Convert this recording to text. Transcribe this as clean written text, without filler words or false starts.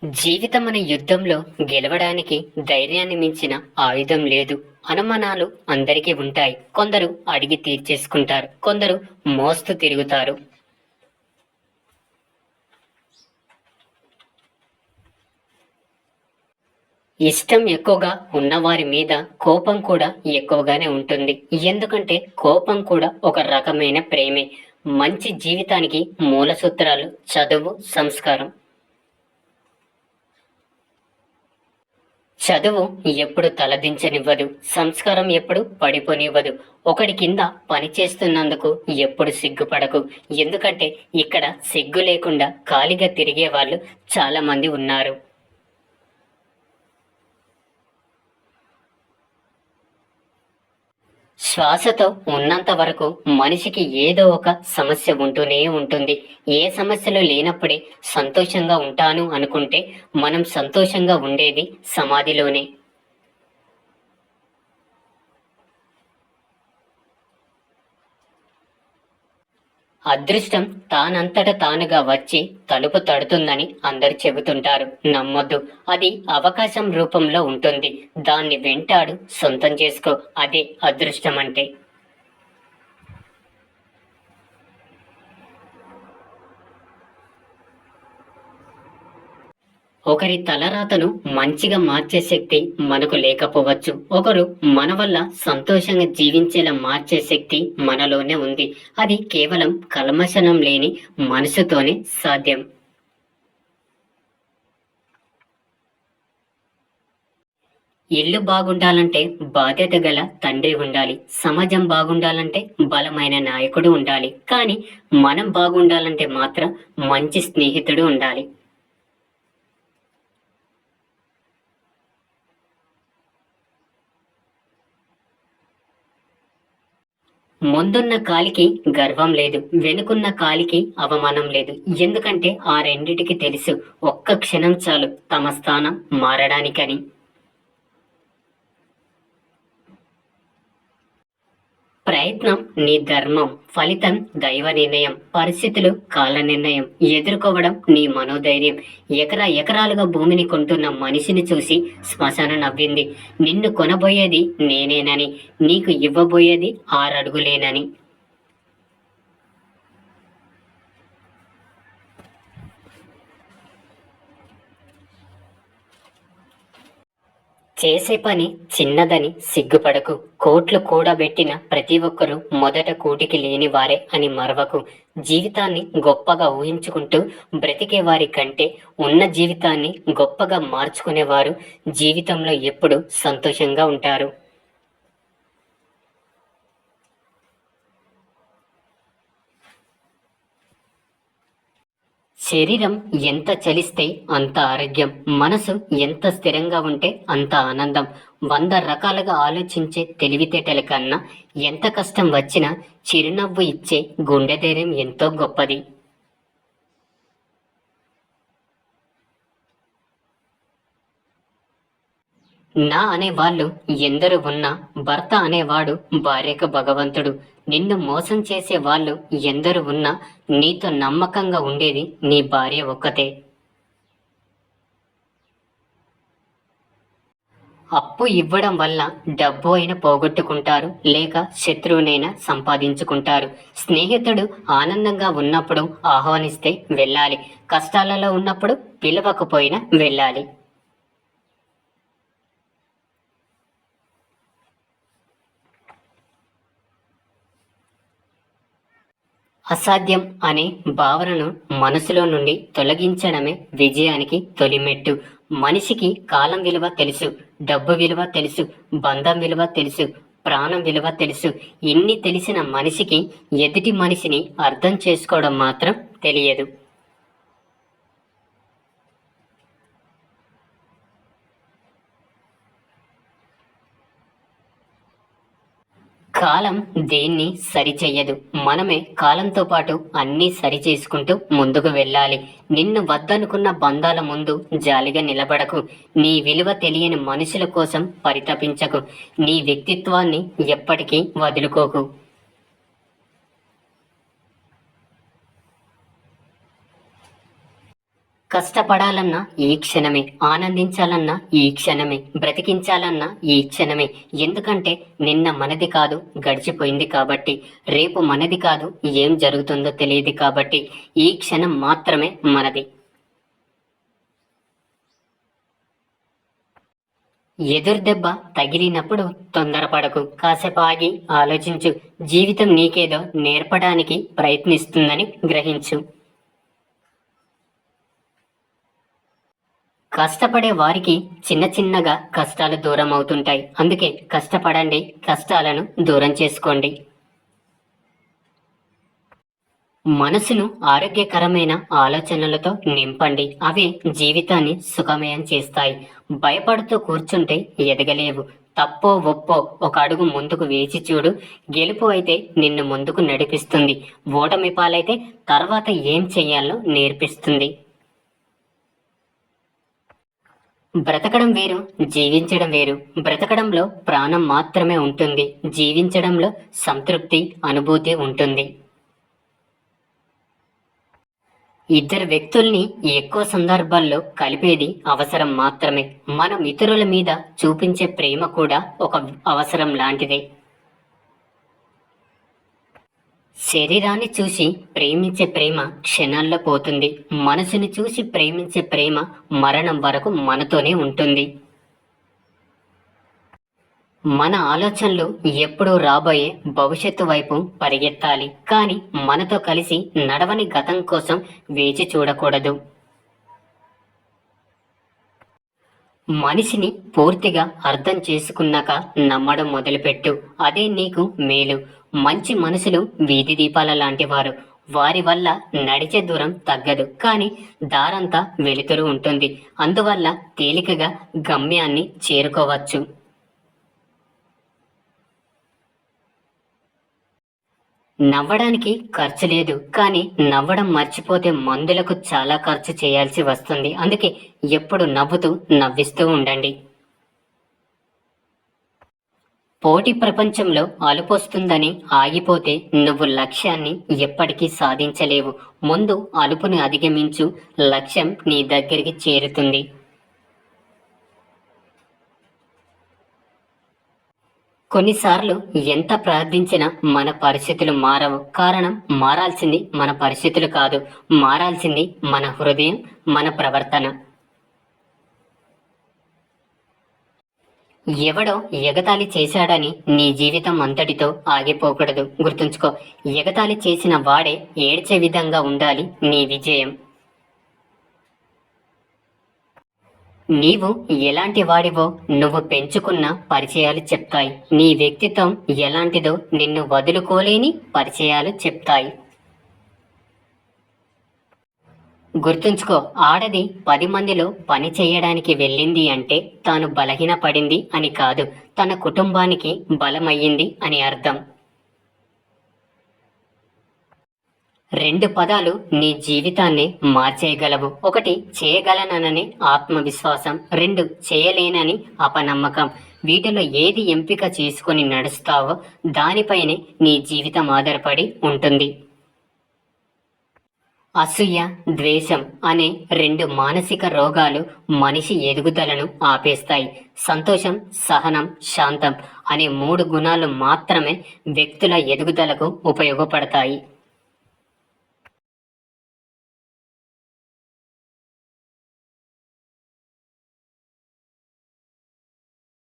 జీవితం అనే యుద్ధంలో గెలవడానికి ధైర్యాన్ని మించిన ఆయుధం లేదు. అనుమానాలు అందరికీ ఉంటాయి. కొందరు అడిగి తీర్చేసుకుంటారు, కొందరు మోస్తూ తిరుగుతారు. ఇష్టం ఎక్కువగా ఉన్నవారి మీద కోపం కూడా ఎక్కువగానే ఉంటుంది. ఎందుకంటే కోపం కూడా ఒక రకమైన ప్రేమే. మంచి జీవితానికి మూల సూత్రాలు చదువు, సంస్కారం. చదువు ఎప్పుడు తలదించనివ్వదు, సంస్కారం ఎప్పుడు పడిపోనివ్వదు. ఒకడి కింద పని చేస్తున్నందుకు ఎప్పుడు సిగ్గుపడకు. ఎందుకంటే ఇక్కడ సిగ్గు లేకుండా ఖాళీగా తిరిగే వాళ్ళు చాలా మంది ఉన్నారు. శ్వాసతో ఉన్నంత వరకు మనిషికి ఏదో ఒక సమస్య ఉంటూనే ఉంటుంది. ఏ సమస్యలు లేనప్పుడే సంతోషంగా ఉంటాను అనుకుంటే మనం సంతోషంగా ఉండేది సమాధిలోనే. అదృష్టం తానంతట తానుగా వచ్చి తలుపు తడుతుందని అందరు చెబుతుంటారు. నమ్మొద్దు. అది అవకాశం రూపంలో ఉంటుంది. దాన్ని వెంటాడు, సొంతం చేసుకో. అదే అదృష్టం అంటే. ఒకరి తలరాతను మంచిగా మార్చే శక్తి మనకు లేకపోవచ్చు. ఒకరు మన వల్ల సంతోషంగా జీవించేలా మార్చే శక్తి మనలోనే ఉంది. అది కేవలం కల్మషనం లేని మనసుతోనే సాధ్యం. ఇల్లు బాగుండాలంటే బాధ్యత గల తండ్రి ఉండాలి. సమాజం బాగుండాలంటే బలమైన నాయకుడు ఉండాలి. కానీ మనం బాగుండాలంటే మాత్రం మంచి స్నేహితుడు ఉండాలి. ముందున్న కాలికి గర్వం లేదు, వెనుకున్న కాలికి అవమానం లేదు. ఎందుకంటే ఆ రెండిటికి తెలుసు, ఒక్క క్షణం చాలు తమ స్థానం మారడానికని. ప్రయత్నం నీ ధర్మం, ఫలితం దైవ నిర్ణయం, పరిస్థితులు కాల నిర్ణయం, ఎదుర్కోవడం నీ మనోధైర్యం. ఎకరాలుగా భూమిని కొంటున్న మనిషిని చూసి శ్మశాన నవ్వింది. నిన్ను కొనబోయేది నేనేనని, నీకు ఇవ్వబోయేది 6 అడుగులేనని. చేసే పని చిన్నదని సిగ్గుపడకు. కోట్లు కూడబెట్టిన ప్రతి ఒక్కరూ మొదట కూటికి లేని వారే అని మరవకు. జీవితాన్ని గొప్పగా ఊహించుకుంటూ బ్రతికే వారి కంటే ఉన్న జీవితాన్ని గొప్పగా మార్చుకునేవారు జీవితంలో ఎప్పుడూ సంతోషంగా ఉంటారు. శరీరం ఎంత చలిస్తే అంత ఆరోగ్యం, మనసు ఎంత స్థిరంగా ఉంటే అంత ఆనందం. 100 రకాలుగా ఆలోచించే తెలివితేటల కన్నా ఎంత కష్టం వచ్చినా చిరునవ్వు ఇచ్చే గుండె ధైర్యం ఎంతో గొప్పది. నా అనేవాళ్ళు ఎందరు ఉన్నా భర్త అనేవాడు భార్యకు భగవంతుడు. నిన్ను మోసం చేసే వాళ్ళు ఎందరు ఉన్నా నీతో నమ్మకంగా ఉండేది నీ భార్య ఒక్కతే. అప్పు ఇవ్వడం వల్ల డబ్బు అయినా పోగొట్టుకుంటారు, లేక శత్రువునైనా సంపాదించుకుంటారు. స్నేహితుడు ఆనందంగా ఉన్నప్పుడు ఆహ్వానిస్తే వెళ్ళాలి, కష్టాలలో ఉన్నప్పుడు పిలవకపోయినా వెళ్ళాలి. అసాధ్యం అనే భావనను మనసులో నుండి తొలగించడమే విజయానికి తొలిమెట్టు. మనిషికి కాలం విలువ తెలుసు, డబ్బు విలువ తెలుసు, బంధం విలువ తెలుసు, ప్రాణం విలువ తెలుసు. ఇన్ని తెలిసిన మనిషికి ఎదుటి మనిషిని అర్థం చేసుకోవడం మాత్రం తెలియదు. కాలం దేన్ని సరిచెయ్యదు. మనమే కాలంతో పాటు అన్నీ సరిచేసుకుంటూ ముందుకు వెళ్ళాలి. నిన్ను వద్దనుకున్న బంధాల ముందు జాలిగా నిలబడకు. నీ విలువ తెలియని మనుషుల కోసం పరితపించకు. నీ వ్యక్తిత్వాన్ని ఎప్పటికీ వదులుకోకు. కష్టపడాలన్నా ఈ క్షణమే, ఆనందించాలన్నా ఈ క్షణమే, బ్రతికించాలన్నా ఈ క్షణమే. ఎందుకంటే నిన్న మనది కాదు, గడిచిపోయింది కాబట్టి. రేపు మనది కాదు, ఏం జరుగుతుందో తెలియదు కాబట్టి. ఈ క్షణం మాత్రమే మనది. ఎదురుదెబ్బ తగిలినప్పుడు తొందరపడకు, కాసేపు ఆగి ఆలోచించు. జీవితం నీకేదో నేర్పడానికి ప్రయత్నిస్తుందని గ్రహించు. కష్టపడే వారికి చిన్న చిన్నగా కష్టాలు దూరం అవుతుంటాయి. అందుకే కష్టపడండి, కష్టాలను దూరం చేసుకోండి. మనసును ఆరోగ్యకరమైన ఆలోచనలతో నింపండి. అవే జీవితాన్ని సుఖమయం చేస్తాయి. భయపడుతూ కూర్చుంటే ఎదగలేవు. తప్పో ఒప్పో ఒక అడుగు ముందుకు వేచి చూడు. గెలుపు అయితే నిన్ను ముందుకు నడిపిస్తుంది. ఓటమి పాలైతే తర్వాత ఏం చెయ్యాలో నేర్పిస్తుంది. బ్రతకడం వేరు, జీవించడం వేరు. బ్రతకడంలో ప్రాణం మాత్రమే ఉంటుంది. జీవించడంలో సంతృప్తి, అనుభూతి ఉంటుంది. ఇద్దరు వ్యక్తుల్ని ఎక్కువ సందర్భాల్లో కలిపేది అవసరం మాత్రమే. మనం ఇతరుల మీద చూపించే ప్రేమ కూడా ఒక అవసరం లాంటిదే. శరీరాన్ని చూసి ప్రేమించే ప్రేమ క్షణాల్లో పోతుంది. మనసుని చూసి ప్రేమించే ప్రేమ మరణం వరకు మనతోనే ఉంటుంది. మన ఆలోచనలు ఎప్పుడూ రాబోయే భవిష్యత్తు వైపు పరిగెత్తాలి, కానీ మనతో కలిసి నడవని గతం కోసం వేచి చూడకూడదు. మనిషిని పూర్తిగా అర్థం చేసుకున్నాక నమ్మడం మొదలుపెట్టు. అదే నీకు మేలు. మంచి మనుషులు వీధి దీపాల లాంటి వారు. వారి వల్ల నడిచే దూరం తగ్గదు, కానీ దారంతా వెలుతురు ఉంటుంది. అందువల్ల తేలికగా గమ్యాన్ని చేరుకోవచ్చు. నవ్వడానికి ఖర్చు లేదు, కానీ నవ్వడం మర్చిపోతే మందులకు చాలా ఖర్చు చేయాల్సి వస్తుంది. అందుకే ఎప్పుడు నవ్వుతూ నవ్విస్తూ ఉండండి. పోటీ ప్రపంచంలో అలుపొస్తుందని ఆగిపోతే నువ్వు లక్ష్యాన్ని ఎప్పటికీ సాధించలేవు. ముందు అలుపుని అధిగమించు, లక్ష్యం నీ దగ్గరికి చేరుతుంది. కొన్నిసార్లు ఎంత ప్రార్థించినా మన పరిస్థితులు మారవు. కారణం మారాల్సింది మన పరిస్థితులు కాదు, మారాల్సింది మన హృదయం, మన ప్రవర్తన. ఎవడో ఎగతాళి చేశాడని నీ జీవితం అంతటితో ఆగిపోకూడదు. గుర్తుంచుకో, ఎగతాళి చేసిన వాడే ఏడ్చే విధంగా ఉండాలి నీ విజయం. నీవు ఎలాంటి వాడివో నువ్వు పెంచుకున్న పరిచయాలు చెప్తాయి. నీ వ్యక్తిత్వం ఎలాంటిదో నిన్ను వదులుకోలేని పరిచయాలు చెప్తాయి. గుర్తుంచుకో, ఆడది 10 మందిలో పని చేయడానికి వెళ్ళింది అంటే తాను బలహీనపడింది అని కాదు, తన కుటుంబానికి బలమయ్యింది అని అర్థం. 2 పదాలు నీ జీవితాన్ని మార్చేయగలవు. 1 చేయగలనని ఆత్మవిశ్వాసం, 2 చేయలేనని అపనమ్మకం. వీటిలో ఏది ఎంపిక చేసుకొని నడుస్తావో దానిపైనే నీ జీవితం ఆధారపడి ఉంటుంది. అసూయ, ద్వేషం అనే 2 మానసిక రోగాలు మనిషి ఎదుగుదలను ఆపేస్తాయి. సంతోషం, సహనం, శాంతం అనే 3 గుణాలు మాత్రమే వ్యక్తుల ఎదుగుదలకు ఉపయోగపడతాయి.